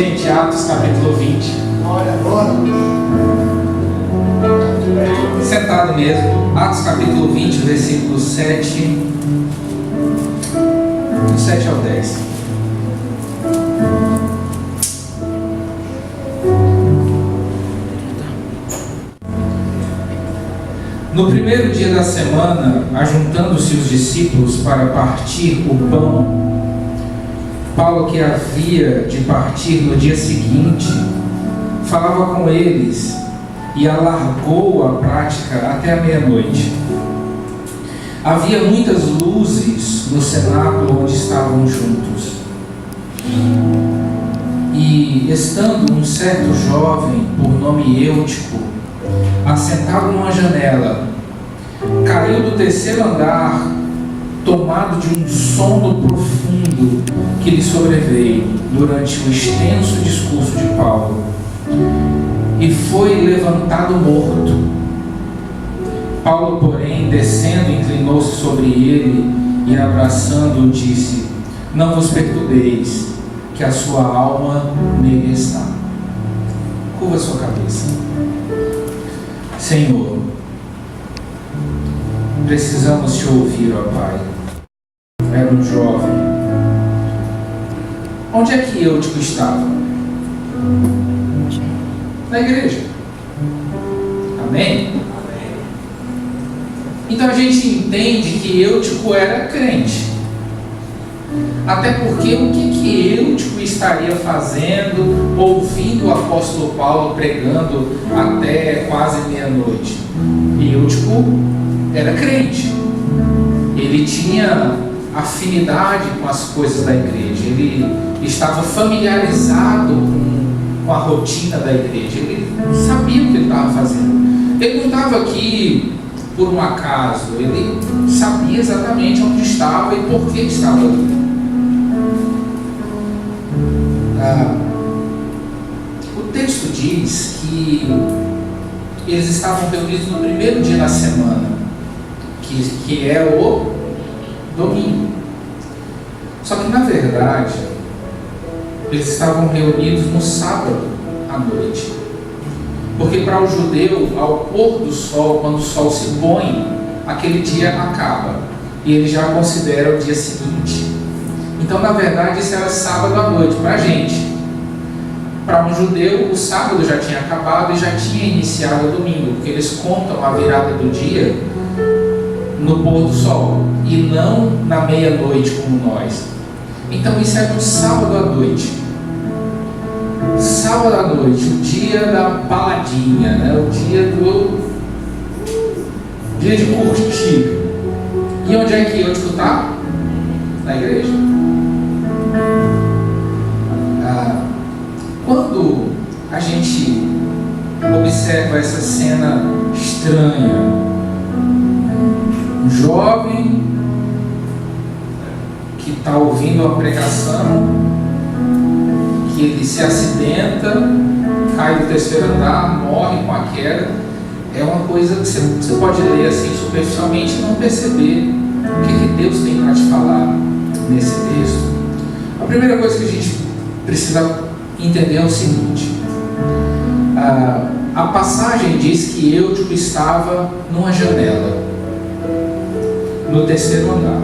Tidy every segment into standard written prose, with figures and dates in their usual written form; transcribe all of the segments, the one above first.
gente, Atos capítulo 20. Olha agora. Sentado mesmo. Atos capítulo 20, versículo 7. Do 7 ao 10. No primeiro dia da semana, ajuntando-se os discípulos para partir o pão, Paulo, que havia de partir no dia seguinte, falava com eles e alargou a prática até a meia-noite. Havia muitas luzes no cenáculo onde estavam juntos. E, estando um certo jovem, por nome Eutico, assentado numa janela, caiu do terceiro andar, tomado de um sono profundo que lhe sobreveio durante o extenso discurso de Paulo, e foi levantado morto. Paulo, porém, descendo, inclinou-se sobre ele e, abraçando-o, disse: não vos perturbeis, que a sua alma nele está. Curva a sua cabeça. Senhor, precisamos te ouvir, ó Pai. Era um jovem. Onde é que Eutico estava? Na igreja. Amém? Então a gente entende que Eutico era crente. Até porque o que Eutico estaria fazendo, ouvindo o apóstolo Paulo pregando até quase meia-noite? Eutico era crente. Ele tinha afinidade com as coisas da igreja. Ele estava familiarizado com a rotina da igreja. Ele sabia o que ele estava fazendo. Ele não estava aqui por um acaso. Ele sabia exatamente onde estava e por que estava ali. O texto diz que eles estavam reunidos no primeiro dia da semana, que é o domingo. Só que, na verdade, eles estavam reunidos no sábado à noite. Porque para o judeu, ao pôr do sol, quando o sol se põe, aquele dia acaba. E ele já considera o dia seguinte. Então, na verdade, isso era sábado à noite para a gente. Para um judeu, o sábado já tinha acabado e já tinha iniciado o domingo, porque eles contam a virada do dia no pôr do sol e não na meia-noite como nós. Então isso era um sábado à noite. Sábado à noite, o dia da baladinha, né? O dia de curtir. E onde é que Eutico está? Na igreja. Quando a gente observa essa cena estranha, um jovem que está ouvindo a pregação, que ele se acidenta, cai do terceiro andar, morre com a queda, é uma coisa que você pode ler assim superficialmente e não perceber o que Deus tem para te falar nesse texto. A primeira coisa que a gente precisa entender é o seguinte: a passagem diz que Eutico estava numa janela no terceiro andar.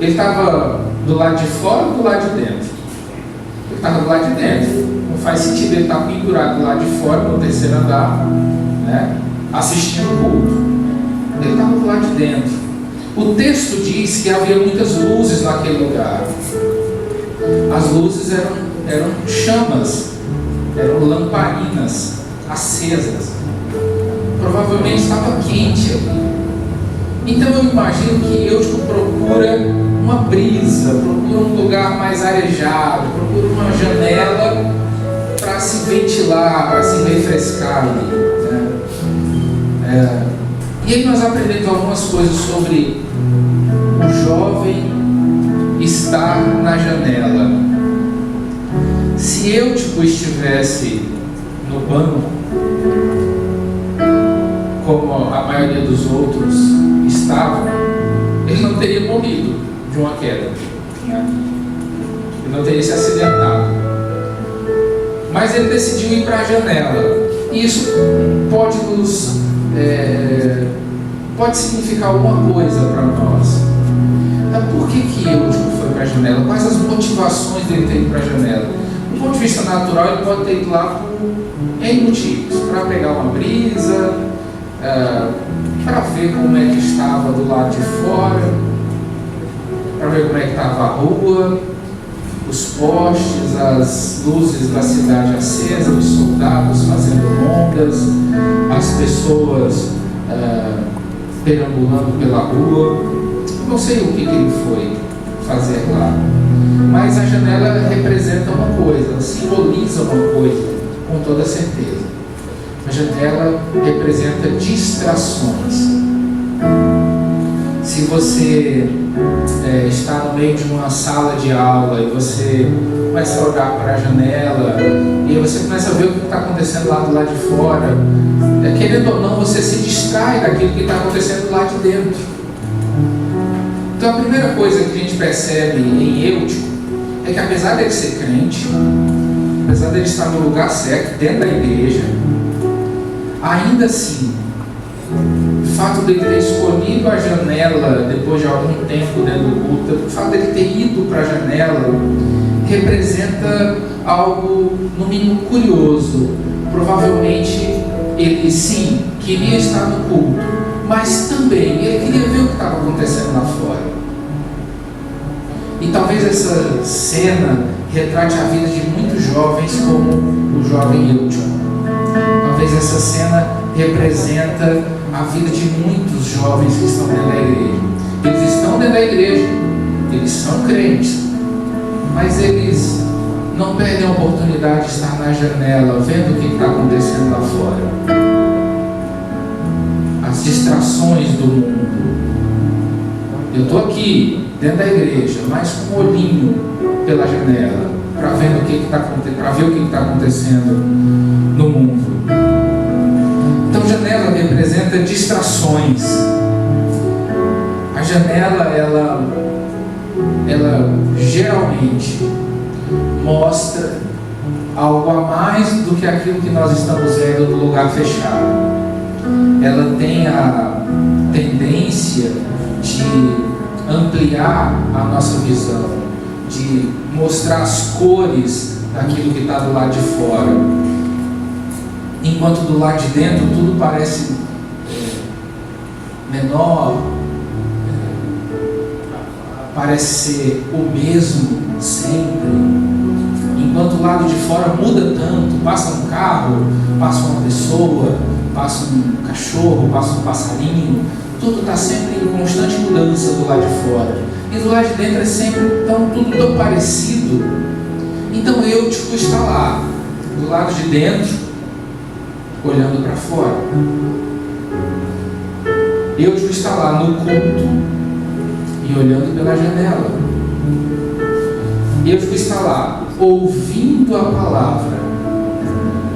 Ele estava do lado de fora ou do lado de dentro? Ele estava do lado de dentro. Não faz sentido ele estar pendurado do lado de fora no terceiro andar, né, assistindo o culto. Ele estava do lado de dentro. O texto diz que havia muitas luzes naquele lugar. As luzes eram chamas, eram lamparinas acesas. Provavelmente estava quente ali. Então eu imagino que Eutico procura uma brisa, procura um lugar mais arejado, procura uma janela para se ventilar, para se refrescar ali, né? E aí nós aprendemos algumas coisas sobre o jovem estar na janela. Se Eutico estivesse no banco, como a maioria dos outros estavam, ele não teria morrido de uma queda, né? Ele não teria se acidentado. mas ele decidiu ir para a janela. E isso pode pode significar alguma coisa para nós. Então, por que Eutico foi para a janela? Quais as motivações dele ter ido para a janela? Do ponto de vista natural, ele pode ter ido lá por N motivos. Para pegar uma brisa, para ver como é que estava do lado de fora, para ver como é que estava a rua, os postes, as luzes da cidade acesas, os soldados fazendo rondas, as pessoas perambulando pela rua. Não sei o que ele foi fazer lá, mas a janela representa uma coisa, ela simboliza uma coisa, com toda certeza. A janela representa distrações. Se você está no meio de uma sala de aula e você começa a olhar para a janela e você começa a ver o que está acontecendo lá do lado de fora, querendo ou não, você se distrai daquilo que está acontecendo lá de dentro. Então a primeira coisa que a gente percebe em Eutico é que, apesar dele ser crente, apesar dele estar no lugar certo, dentro da igreja, ainda assim, o fato dele ter escolhido a janela depois de algum tempo dentro do culto, o fato dele ter ido para a janela, representa algo, no mínimo, curioso. Provavelmente ele, sim, queria estar no culto, mas também ele queria ver o que estava acontecendo lá fora. E talvez essa cena retrate a vida de muitos jovens, como o jovem Eutico. Talvez essa cena representa a vida de muitos jovens que estão dentro da igreja. Eles estão dentro da igreja, eles são crentes, mas eles não perdem a oportunidade de estar na janela, vendo o que está acontecendo lá fora. As distrações do mundo. Eu estou aqui dentro da igreja, mas com um olhinho pela janela, para ver o que está acontecendo no mundo. Então, janela representa distrações. A janela, ela geralmente mostra algo a mais do que aquilo que nós estamos vendo no lugar fechado. Ela tem a tendência de ampliar a nossa visão, de mostrar as cores daquilo que está do lado de fora. Enquanto do lado de dentro tudo parece menor, parece ser o mesmo sempre. Enquanto o lado de fora muda tanto, passa um carro, passa uma pessoa, passa um cachorro, passa um passarinho, tudo está sempre em constante mudança do lado de fora. E do lado de dentro é sempre tudo tão parecido. Então Eutico está lá, do lado de dentro, olhando para fora. Eutico está lá no culto e olhando pela janela. Eutico está lá, ouvindo a palavra,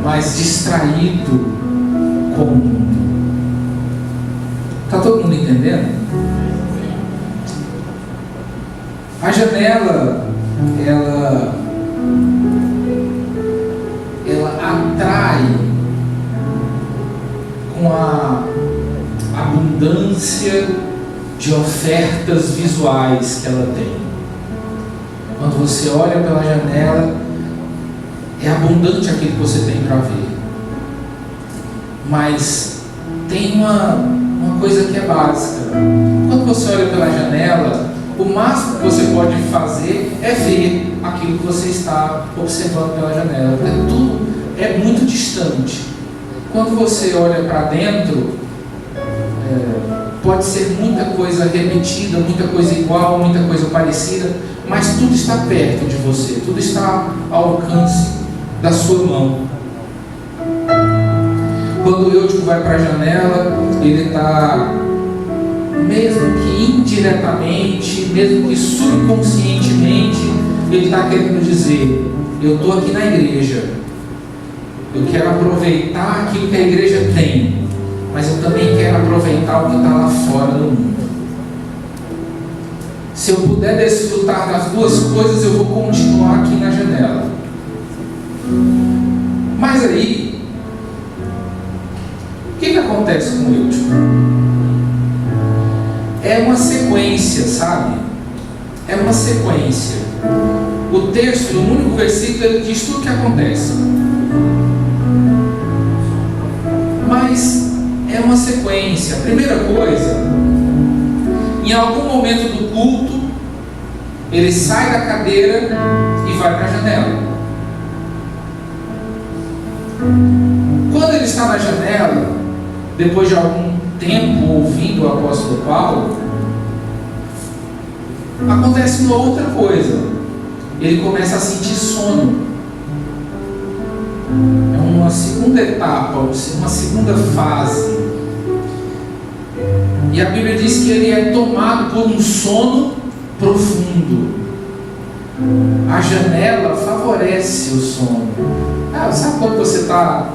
mas distraído com o mundo. Está todo mundo entendendo? A janela, ela atrai com a abundância de ofertas visuais que ela tem. Quando você olha pela janela, é abundante aquilo que você tem para ver. Mas tem uma coisa que é básica. Quando você olha pela janela, o máximo que você pode fazer é ver aquilo que você está observando pela janela. Tudo é muito distante. Quando você olha para dentro, pode ser muita coisa repetida, muita coisa igual, muita coisa parecida, mas tudo está perto de você, tudo está ao alcance da sua mão. Quando o Eutico vai para a janela, ele está, mesmo que indiretamente, mesmo que subconscientemente, ele está querendo dizer: eu estou aqui na igreja, eu quero aproveitar aquilo que a igreja tem, mas eu também quero aproveitar o que está lá fora do mundo. Se eu puder desfrutar das duas coisas, eu vou continuar aqui na janela. Mas aí, o que acontece com Eutico? É uma sequência, sabe? É uma sequência. O texto, no único versículo, ele diz tudo o que acontece. Mas é uma sequência. A primeira coisa, em algum momento do culto, ele sai da cadeira e vai para a janela. Quando ele está na janela, depois de algum tempo ouvindo o apóstolo Paulo, acontece uma outra coisa. Ele começa a sentir sono. É uma segunda etapa, uma segunda fase. E a Bíblia diz que ele é tomado por um sono profundo. A janela favorece o sono. Sabe quando você está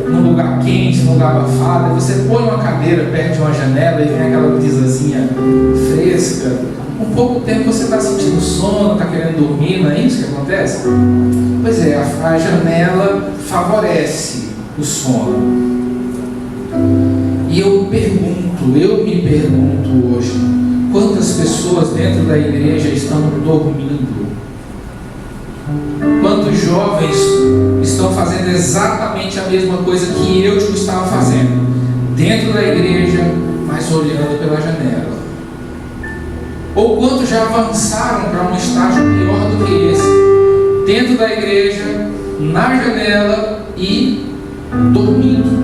num lugar quente, num lugar abafado, você põe uma cadeira perto de uma janela e vem aquela brisazinha fresca. Um pouco tempo você está sentindo sono, está querendo dormir, não é isso que acontece? Pois é, a janela favorece o sono. E eu me pergunto hoje, quantas pessoas dentro da igreja estão dormindo? Quantos jovens estão fazendo exatamente a mesma coisa que eu estava fazendo? Dentro da igreja, mas olhando pela janela. Ou quantos já avançaram para um estágio pior do que esse? Dentro da igreja, na janela e dormindo.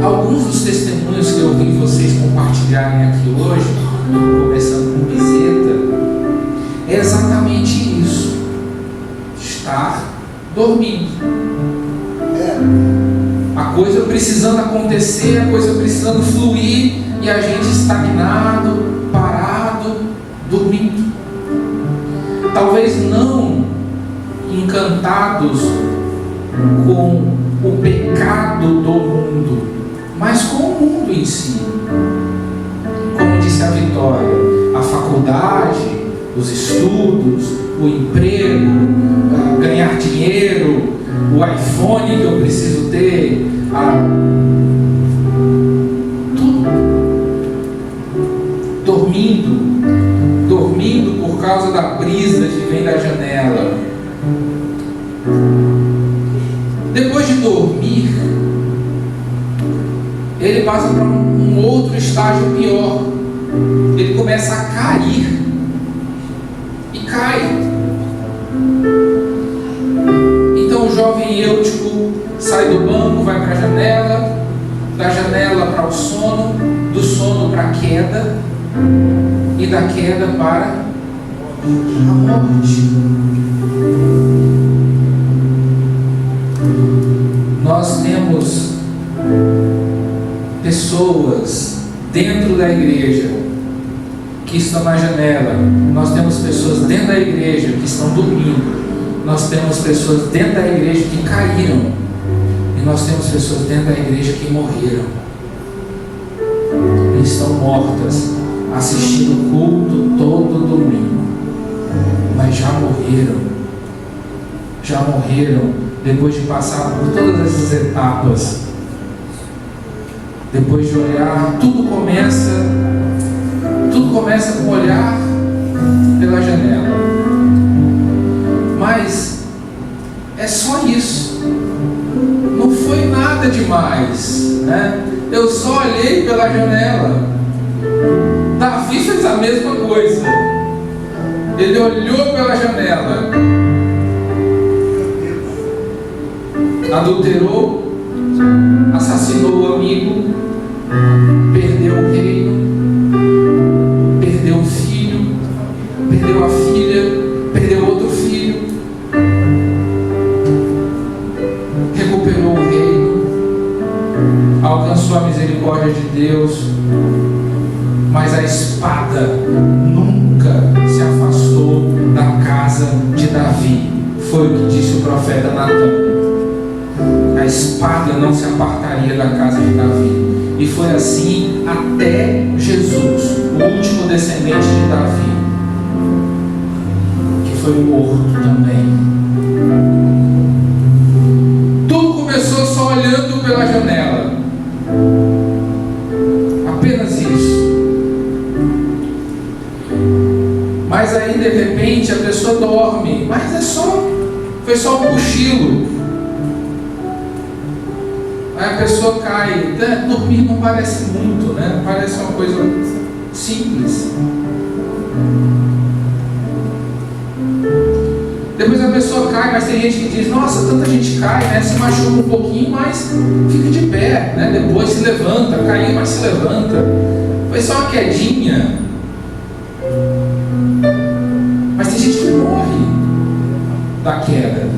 Alguns dos testemunhos que eu vi vocês compartilharem aqui hoje, começando com Bizeta, é exatamente isso: estar dormindo. A coisa precisando acontecer, a coisa precisando fluir, e a gente estagnado, parado, dormindo. Talvez não encantados com o pecado do mundo, mas com o mundo em si. Como disse a Vitória, a faculdade, os estudos, o emprego, ganhar dinheiro, o iPhone que eu preciso ter, tudo. Dormindo por causa da brisa que vem da janela. Depois de dormir, ele passa para um outro estágio pior. Ele começa a cair e cai. Então o jovem Eutico sai do banco, vai para a janela, da janela para o sono, do sono para a queda e da queda para a morte. Nós temos pessoas dentro da igreja que estão na janela. Nós temos pessoas dentro da igreja que estão dormindo. Nós temos pessoas dentro da igreja que caíram. E nós temos pessoas dentro da igreja que morreram. E estão mortas, assistindo o culto todo domingo. Mas já morreram. Já morreram depois de passar por todas essas etapas. Depois de olhar, tudo começa com olhar pela janela. Mas é só isso. Não foi nada demais, né? Eu só olhei pela janela. Davi fez a mesma coisa. Ele olhou pela janela. Adulterou, assassinou o amigo, perdeu o reino, perdeu o filho, perdeu a filha, perdeu outro filho, recuperou o reino, alcançou a misericórdia de Deus, mas a espada nunca se afastou da casa de Davi. Foi o que disse o profeta Natan. A espada não se apartaria da casa de Davi. E foi assim até Jesus, o último descendente de Davi, que foi morto também. pela janela. Apenas isso. Mas aí de repente a pessoa dorme, mas foi só um cochilo. Aí a pessoa cai. Dormir não parece muito, né? Parece uma coisa simples. Depois a pessoa cai, mas tem gente que diz: nossa, tanta gente cai, né? Se machuca um pouquinho, mas fica de pé, né? Depois se levanta, caiu, mas se levanta. Foi só uma quedinha. Mas tem gente que morre da queda.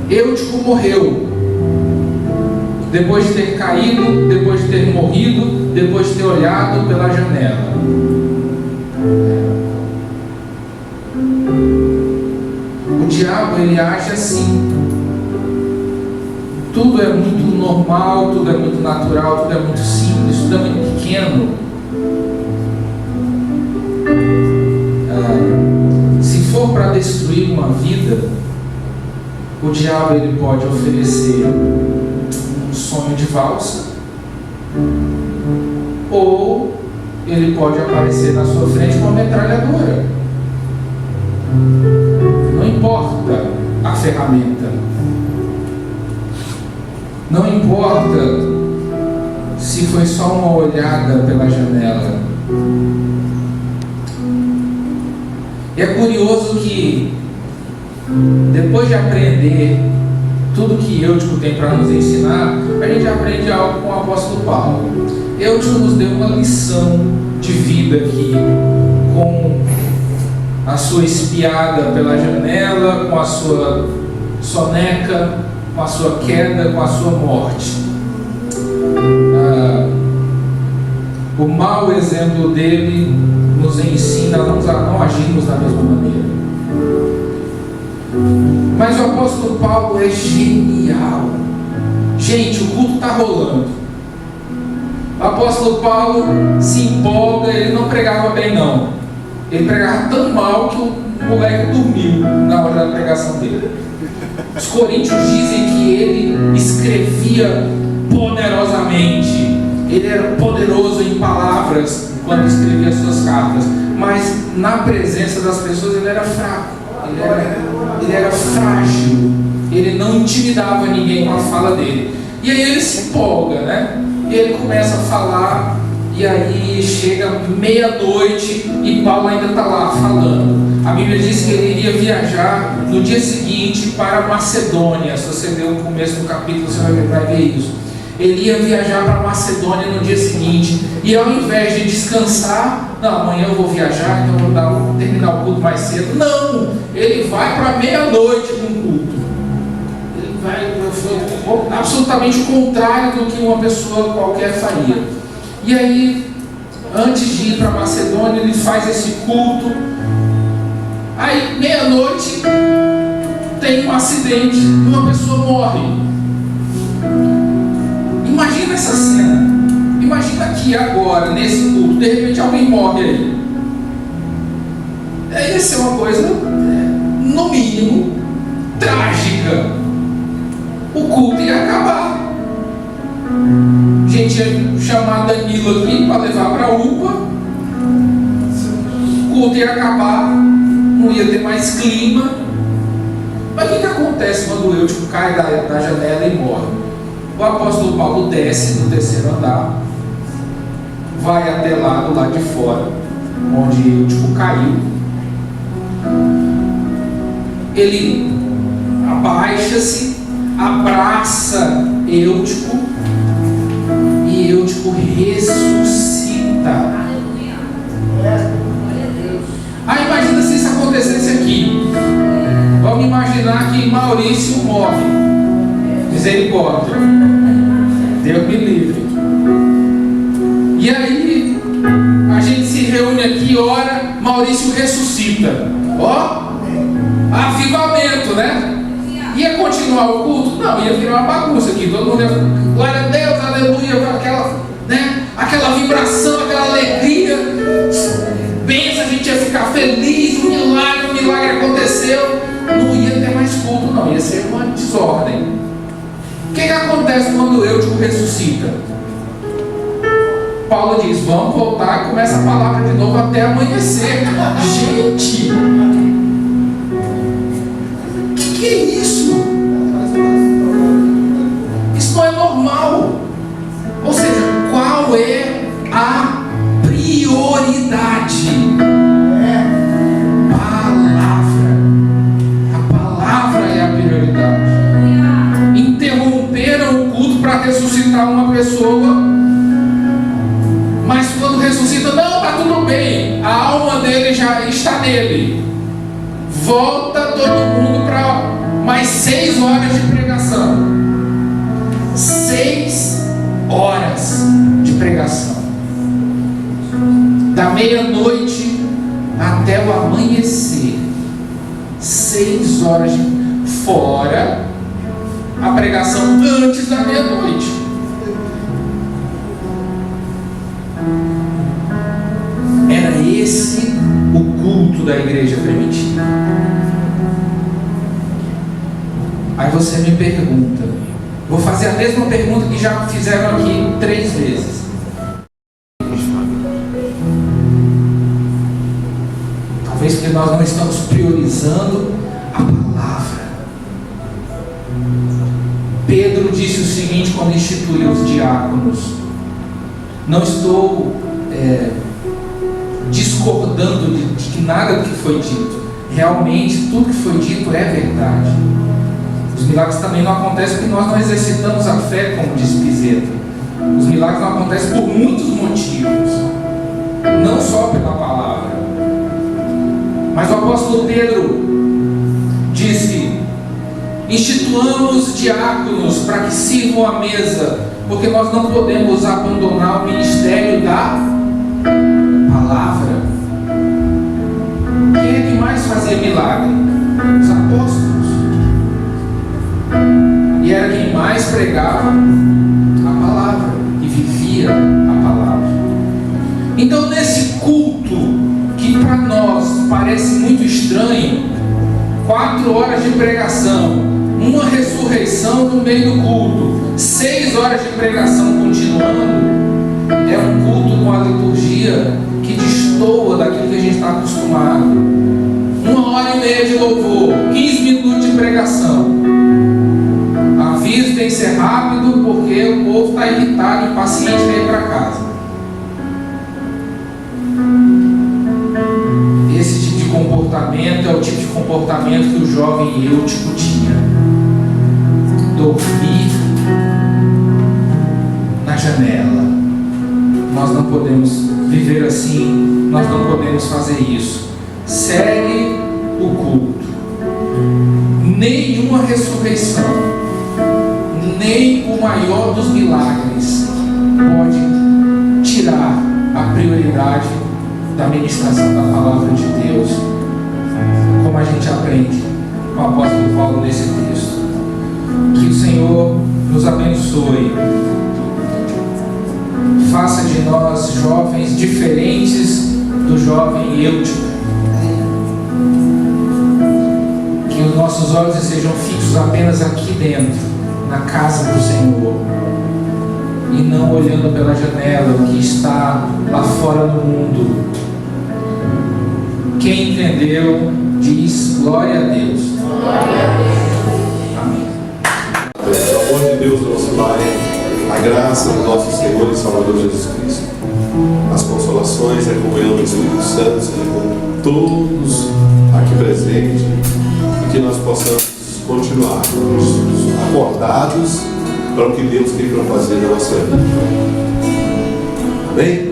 Eutico morreu depois de ter caído, depois de ter morrido, depois de ter olhado pela janela. O diabo, ele age assim. Tudo é muito normal, tudo é muito natural, tudo é muito simples, tudo é muito pequeno. Se for para destruir uma vida, o diabo, ele pode oferecer um sonho de valsa, ou ele pode aparecer na sua frente com uma metralhadora. Não importa a ferramenta, não importa se foi só uma olhada pela janela. E é curioso que, depois de aprender tudo que Eutico tem para nos ensinar, a gente aprende algo com o apóstolo Paulo. Eutico nos deu uma lição de vida aqui, com a sua espiada pela janela, com a sua soneca, com a sua queda, com a sua morte. O mau exemplo dele nos ensina a não agirmos da mesma maneira. Mas o apóstolo Paulo é genial. Gente, o culto está rolando. O apóstolo Paulo se empolga. Ele não pregava bem, não. Ele pregava tão mal que o moleque dormiu na hora da pregação dele. Os coríntios dizem que ele escrevia poderosamente. Ele era poderoso em palavras quando escrevia suas cartas, mas na presença das pessoas ele era fraco, ele era frágil, ele não intimidava ninguém com a fala dele. E aí ele se empolga, né? E ele começa a falar, e aí chega meia-noite e Paulo ainda está lá falando. A Bíblia diz que ele iria viajar no dia seguinte para Macedônia. Se você ler o começo do capítulo, você vai ver isso. Ele ia viajar para Macedônia no dia seguinte, e ao invés de descansar, não, amanhã eu vou viajar, então eu vou terminar o culto mais cedo. Não, ele vai para meia-noite no culto. Ele vai absolutamente o contrário do que uma pessoa qualquer faria. E aí, antes de ir para Macedônia, ele faz esse culto. Aí, meia-noite, tem um acidente e uma pessoa morre. Imagina essa cena. Imagina que agora, nesse culto, de repente alguém morre aí. Ia ser uma coisa, no mínimo, trágica. O culto ia acabar. A gente ia chamar Danilo aqui para levar para a UPA. O culto ia acabar. Não ia ter mais clima. Mas o que acontece quando o Eutico cai da janela e morre? O apóstolo Paulo desce no terceiro andar, vai até lá do lado de fora, onde Eutico caiu. Ele abaixa-se, abraça Eutico, e Eutico ressuscita. Aí imagina se isso acontecesse aqui. Vamos imaginar que Maurício morre. Misericórdia, Deus me livre. E aí a gente se reúne aqui, ora, Maurício ressuscita. Ó, avivamento, né? Ia continuar o culto? Não, ia virar uma bagunça aqui. Todo mundo ia, glória a Deus, aleluia, aquela vibração, aquela alegria. Benção, a gente ia ficar feliz, um milagre aconteceu. Não ia ter mais culto culto não, ia ser uma desordem. O que acontece quando o Eutico ressuscita? Paulo diz, vamos voltar e começa a palavra de novo até amanhecer. Gente, que é isso? Isso não é normal. Ou seja, qual é a prioridade? A palavra é a prioridade. Interromperam o culto para ressuscitar uma pessoa, mas quando ressuscita, não, está tudo bem, a alma dele já está nele. Volta todo mundo para mais 6 horas de pregação. 6 horas de pregação. Da meia-noite até o amanhecer. 6 horas fora a pregação antes da meia-noite. Era esse o culto da igreja primitiva. Aí você me pergunta, vou fazer a mesma pergunta que já fizeram aqui 3 vezes. Talvez porque nós não estamos priorizando a palavra. Pedro disse o seguinte quando instituiu os diáconos: não estou discordando de nada do que foi dito. Realmente tudo que foi dito é verdade. Os milagres também não acontecem porque nós não exercitamos a fé, como diz Pizeta. Os milagres não acontecem por muitos motivos, não só pela palavra. Mas o apóstolo Pedro disse: instituamos diáconos para que sirvam à mesa, porque nós não podemos abandonar o ministério da palavra. Quem é que mais fazia milagre? Os apóstolos. E era quem mais pregava a palavra e vivia a palavra. Então, nesse culto que para nós parece muito estranho, 4 horas de pregação, uma ressurreição no meio do culto, 6 horas de pregação continuando, é um culto com a liturgia que destoa daquilo que a gente está acostumado. 1h30 de louvor, 15 minutos de pregação. Aviso, tem que ser rápido porque o povo está irritado, impaciente para ir para casa. Esse tipo de comportamento é o tipo de comportamento que o jovem Eutico tinha. Dormir na janela. Nós não podemos viver assim, nós não podemos fazer isso. Segue o culto. Nenhuma ressurreição, nem o maior dos milagres pode tirar a prioridade da ministração da palavra de Deus, como a gente aprende com o apóstolo Paulo nesse texto. Que o Senhor nos abençoe, faça de nós jovens diferentes do jovem Eutico, que os nossos olhos estejam fixos apenas aqui dentro, na casa do Senhor, e não olhando pela janela o que está lá fora no mundo. Quem entendeu, diz glória a Deus. Glória a Deus. Amém. O amor de Deus, nosso Pai, a graça do nosso Senhor e Salvador Jesus Cristo, as consolações e a comunhão do Espírito Santo seja com todos aqui presentes, e que nós possamos continuar acordados para o que Deus tem para fazer na nossa vida. Amém?